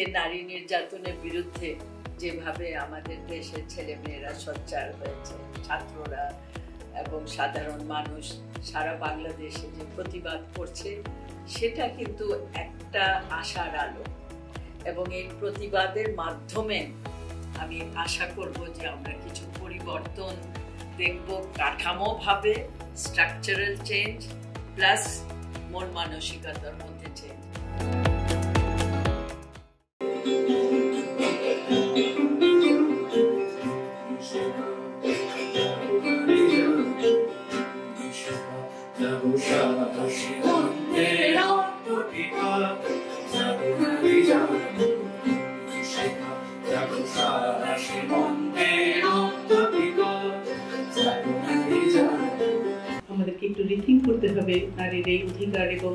আজকে নারী নির্যাতনের বিরুদ্ধে যেভাবে আমাদের দেশের ছেলেমেয়েরা সোচ্চার হয়েছে, ছাত্ররা এবং সাধারণ মানুষ সারা বাংলাদেশে যে প্রতিবাদ করছে, সেটা কিন্তু একটা আশার আলো। এবং এই প্রতিবাদের মাধ্যমে আমি আশা করব যে আমরা কিছু পরিবর্তন দেখব, কাঠামোভাবে স্ট্রাকচারাল চেঞ্জ প্লাস মন মানসিকতার মধ্যে চেঞ্জ। আমাদেরকে একটু রিথিঙ্ক করতে হবে নারীর এই অধিকার এবং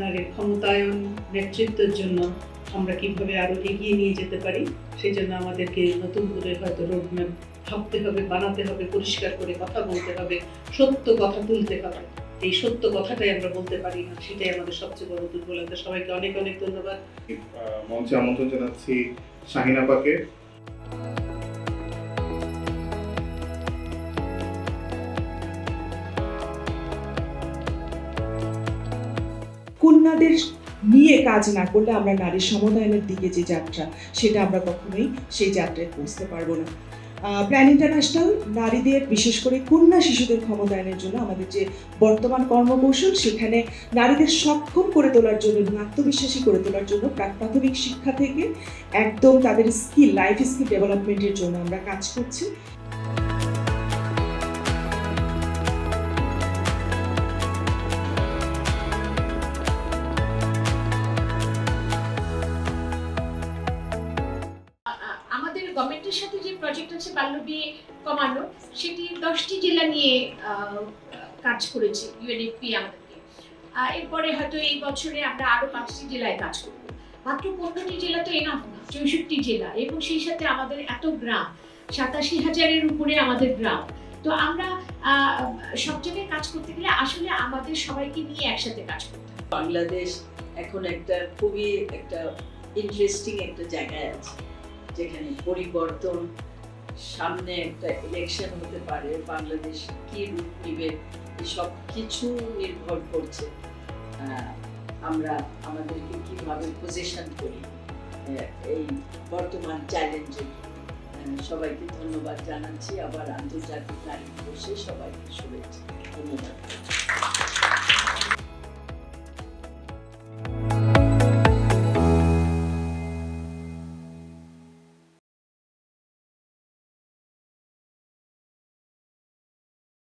নারীর ক্ষমতায়ন নেতৃত্বের জন্য আমরা কিভাবে আরো এগিয়ে নিয়ে যেতে পারি। সেই জন্য আমাদেরকে নতুন করে হয়তো রোডম্যাপ ভাবতে হবে, বানাতে হবে, পরিষ্কার করে কথা বলতে হবে, সত্য কথা তুলতে হবে। এই সত্য কথাটাই আমরা বলতে পারি না, সেটাই আমাদের সবচেয়ে বড় দুর্বলতা। সবাইকে অনেক অনেক ধন্যবাদ। মঞ্চে আমন্ত্রণ জানাচ্ছি শাহিন আপাকে। কন্যাদের নিয়ে কাজ না করলে আমরা নারী সমুদায়ের দিকে যে যাত্রা, সেটা আমরা কখনোই সেই যাত্রায় পৌঁছতে পারবো না। প্ল্যান ইন্টারন্যাশনাল নারীদের, বিশেষ করে কন্যা শিশুদের ক্ষমতায়নের জন্য আমাদের যে বর্তমান কর্মকৌশল, সেখানে নারীদের সক্ষম করে তোলার জন্য এবং আত্মবিশ্বাসী করে তোলার জন্য প্রাথমিক শিক্ষা থেকে একদম তাদের স্কিল, লাইফ স্কিল ডেভেলপমেন্টের জন্য আমরা কাজ করছি। গভর্নমেন্টের সাথে যে প্রজেক্ট আছে বাল্য বিয়ে কমানো, সেটি 10টি জেলা নিয়ে কাজ করেছে ইউএনএফপি আমাদেরকে। এরপরে হয়তো এই বছরে আমরা আরো 5টি জেলায় কাজ করব। মাত্র 15টি জেলা তো এনাফ না, 64টি জেলা, এবং সেই সাথে আমাদের এত গ্রাম, 87,000-এর উপরে আমাদের গ্রাম। তো আমরা সব জায়গায় কাজ করতে গেলে আসলে আমাদের সবাইকে নিয়ে একসাথে কাজ করতে হবে। বাংলাদেশ এখন একটা খুবই একটা ইন্টারেস্টিং একটা জায়গায় আছে, যেখানে পরিবর্তন, সামনে একটা ইলেকশন হতে পারে, বাংলাদেশ কি রূপ নিবে, সব কিছু নির্ভর করছে আমরা আমাদেরকে কিভাবে পজিশন করি এই বর্তমান চ্যালেঞ্জে। সবাইকে ধন্যবাদ জানাচ্ছি, আবার আন্তর্জাতিক নারী দিবসে সবাইকে শুভেচ্ছা। ধন্যবাদ।